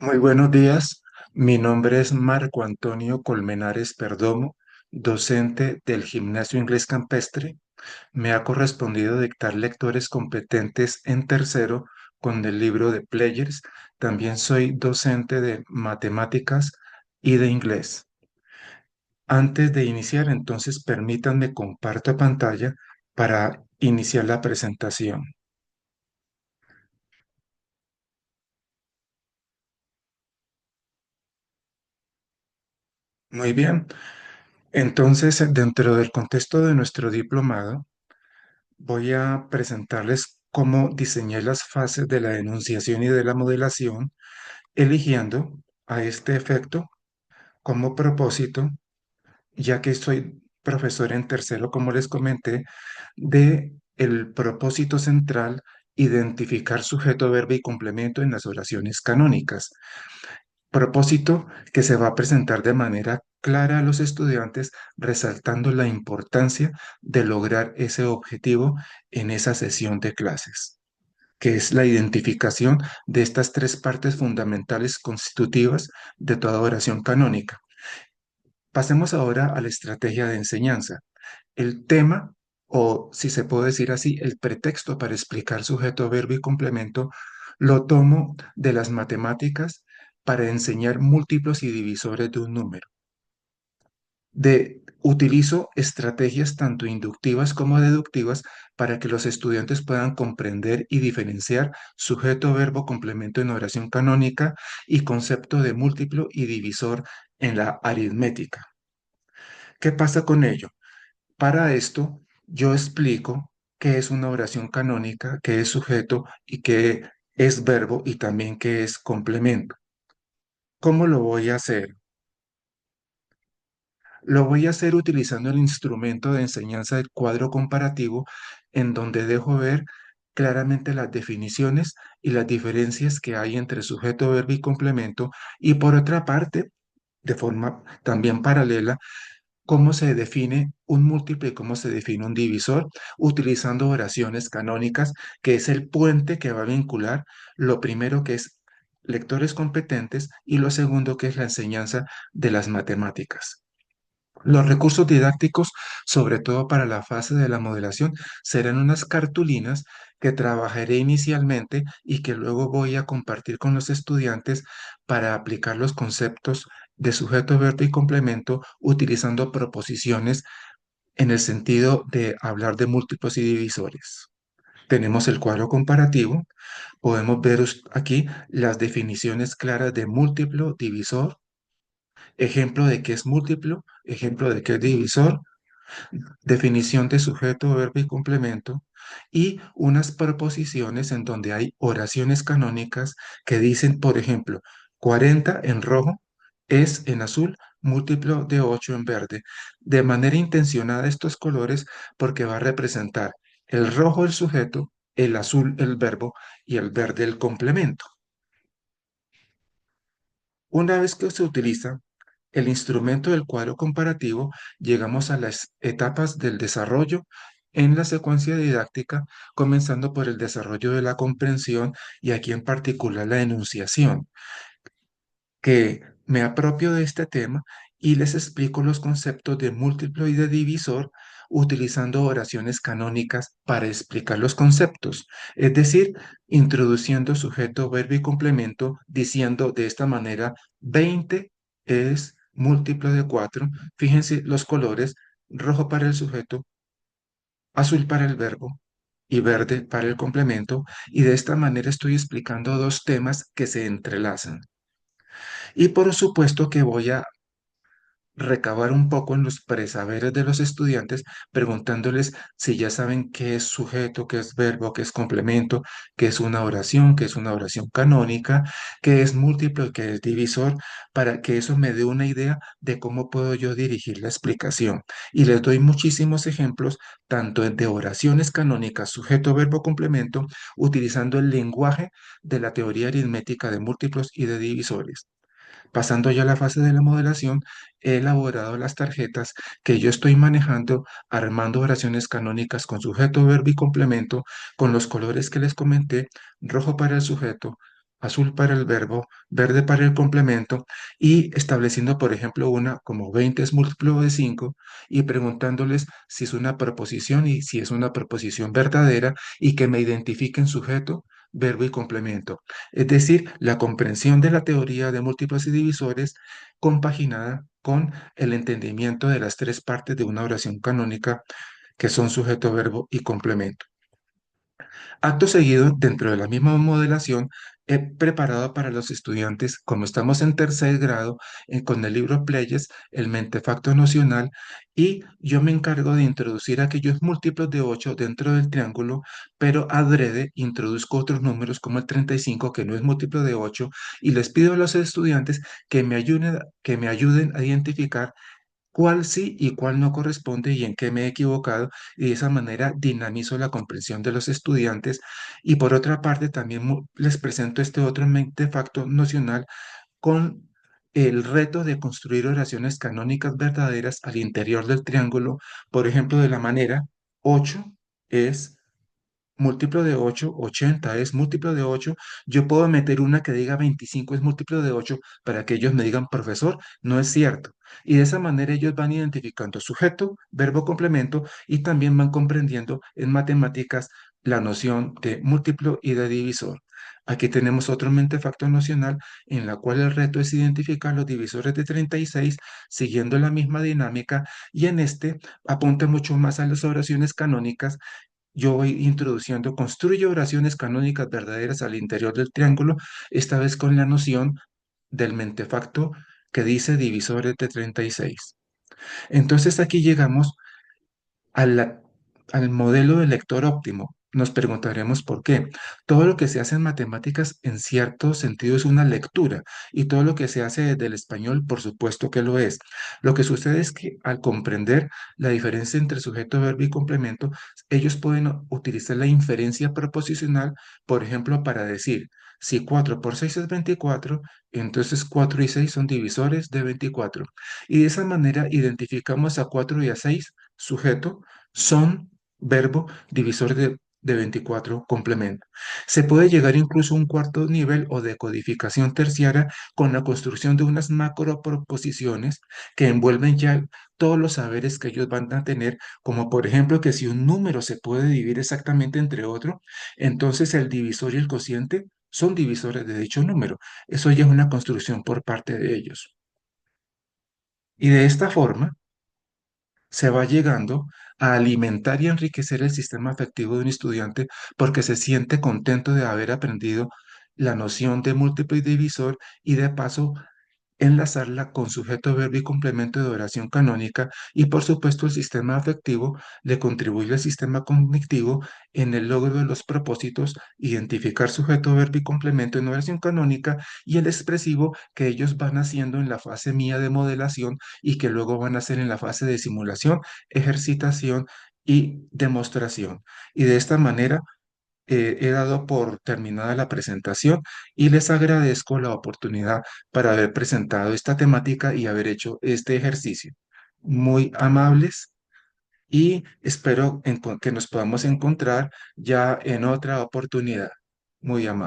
Muy buenos días. Mi nombre es Marco Antonio Colmenares Perdomo, docente del Gimnasio Inglés Campestre. Me ha correspondido dictar lectores competentes en tercero con el libro de Players. También soy docente de matemáticas y de inglés. Antes de iniciar, entonces, permítanme comparto pantalla para iniciar la presentación. Muy bien. Entonces, dentro del contexto de nuestro diplomado, voy a presentarles cómo diseñé las fases de la enunciación y de la modelación, eligiendo a este efecto como propósito, ya que soy profesor en tercero, como les comenté, de el propósito central, identificar sujeto, verbo y complemento en las oraciones canónicas. Propósito que se va a presentar de manera clara a los estudiantes, resaltando la importancia de lograr ese objetivo en esa sesión de clases, que es la identificación de estas tres partes fundamentales constitutivas de toda oración canónica. Pasemos ahora a la estrategia de enseñanza. El tema, o si se puede decir así, el pretexto para explicar sujeto, verbo y complemento, lo tomo de las matemáticas para enseñar múltiplos y divisores de un número. Utilizo estrategias tanto inductivas como deductivas para que los estudiantes puedan comprender y diferenciar sujeto, verbo, complemento en oración canónica y concepto de múltiplo y divisor en la aritmética. ¿Qué pasa con ello? Para esto, yo explico qué es una oración canónica, qué es sujeto y qué es verbo y también qué es complemento. ¿Cómo lo voy a hacer? Lo voy a hacer utilizando el instrumento de enseñanza del cuadro comparativo, en donde dejo ver claramente las definiciones y las diferencias que hay entre sujeto, verbo y complemento, y por otra parte, de forma también paralela, cómo se define un múltiplo y cómo se define un divisor, utilizando oraciones canónicas, que es el puente que va a vincular lo primero que es lectores competentes y lo segundo que es la enseñanza de las matemáticas. Los recursos didácticos, sobre todo para la fase de la modelación, serán unas cartulinas que trabajaré inicialmente y que luego voy a compartir con los estudiantes para aplicar los conceptos de sujeto, verbo y complemento utilizando proposiciones en el sentido de hablar de múltiplos y divisores. Tenemos el cuadro comparativo. Podemos ver aquí las definiciones claras de múltiplo, divisor, ejemplo de qué es múltiplo, ejemplo de qué es divisor, definición de sujeto, verbo y complemento, y unas proposiciones en donde hay oraciones canónicas que dicen, por ejemplo, 40 en rojo es en azul múltiplo de 8 en verde. De manera intencionada estos colores porque va a representar el rojo el sujeto, el azul el verbo y el verde el complemento. Una vez que se utiliza el instrumento del cuadro comparativo, llegamos a las etapas del desarrollo en la secuencia didáctica, comenzando por el desarrollo de la comprensión y aquí en particular la enunciación, que me apropio de este tema y les explico los conceptos de múltiplo y de divisor utilizando oraciones canónicas para explicar los conceptos, es decir, introduciendo sujeto, verbo y complemento, diciendo de esta manera, 20 es múltiplo de 4. Fíjense los colores, rojo para el sujeto, azul para el verbo y verde para el complemento, y de esta manera estoy explicando dos temas que se entrelazan. Y por supuesto que voy a recabar un poco en los presaberes de los estudiantes, preguntándoles si ya saben qué es sujeto, qué es verbo, qué es complemento, qué es una oración canónica, qué es múltiplo y qué es divisor, para que eso me dé una idea de cómo puedo yo dirigir la explicación. Y les doy muchísimos ejemplos, tanto de oraciones canónicas, sujeto, verbo, complemento, utilizando el lenguaje de la teoría aritmética de múltiplos y de divisores. Pasando ya a la fase de la modelación, he elaborado las tarjetas que yo estoy manejando, armando oraciones canónicas con sujeto, verbo y complemento, con los colores que les comenté, rojo para el sujeto, azul para el verbo, verde para el complemento y estableciendo, por ejemplo, una como 20 es múltiplo de 5 y preguntándoles si es una proposición y si es una proposición verdadera y que me identifiquen sujeto, verbo y complemento. Es decir, la comprensión de la teoría de múltiplos y divisores compaginada con el entendimiento de las tres partes de una oración canónica que son sujeto, verbo y complemento. Acto seguido, dentro de la misma modelación, he preparado para los estudiantes, como estamos en tercer grado, con el libro Playes, el mentefacto nocional, y yo me encargo de introducir aquellos múltiplos de 8 dentro del triángulo, pero adrede introduzco otros números como el 35, que no es múltiplo de 8, y les pido a los estudiantes que me ayuden a identificar cuál sí y cuál no corresponde y en qué me he equivocado, y de esa manera dinamizo la comprensión de los estudiantes. Y por otra parte, también les presento este otro facto nocional con el reto de construir oraciones canónicas verdaderas al interior del triángulo, por ejemplo, de la manera 8 es múltiplo de 8, 80 es múltiplo de 8. Yo puedo meter una que diga 25 es múltiplo de 8 para que ellos me digan, profesor, no es cierto. Y de esa manera ellos van identificando sujeto, verbo, complemento y también van comprendiendo en matemáticas la noción de múltiplo y de divisor. Aquí tenemos otro mentefacto nocional en la cual el reto es identificar los divisores de 36 siguiendo la misma dinámica y en este apunta mucho más a las oraciones canónicas. Yo voy introduciendo, construye oraciones canónicas verdaderas al interior del triángulo, esta vez con la noción del mentefacto que dice divisores de 36. Entonces aquí llegamos a al modelo de lector óptimo. Nos preguntaremos por qué. Todo lo que se hace en matemáticas en cierto sentido es una lectura y todo lo que se hace desde el español, por supuesto que lo es. Lo que sucede es que al comprender la diferencia entre sujeto, verbo y complemento, ellos pueden utilizar la inferencia proposicional, por ejemplo, para decir, si 4 por 6 es 24, entonces 4 y 6 son divisores de 24. Y de esa manera identificamos a 4 y a 6 sujeto, son, verbo, divisor de 24, complemento. Se puede llegar incluso a un cuarto nivel o de codificación terciaria con la construcción de unas macroproposiciones que envuelven ya todos los saberes que ellos van a tener, como por ejemplo que si un número se puede dividir exactamente entre otro, entonces el divisor y el cociente son divisores de dicho número. Eso ya es una construcción por parte de ellos. Y de esta forma, se va llegando a alimentar y enriquecer el sistema afectivo de un estudiante porque se siente contento de haber aprendido la noción de múltiplo y divisor y de paso enlazarla con sujeto, verbo y complemento de oración canónica y por supuesto el sistema afectivo le contribuye al sistema cognitivo en el logro de los propósitos, identificar sujeto, verbo y complemento en oración canónica y el expresivo que ellos van haciendo en la fase mía de modelación y que luego van a hacer en la fase de simulación, ejercitación y demostración. Y de esta manera he dado por terminada la presentación y les agradezco la oportunidad para haber presentado esta temática y haber hecho este ejercicio. Muy amables y espero que nos podamos encontrar ya en otra oportunidad. Muy amables.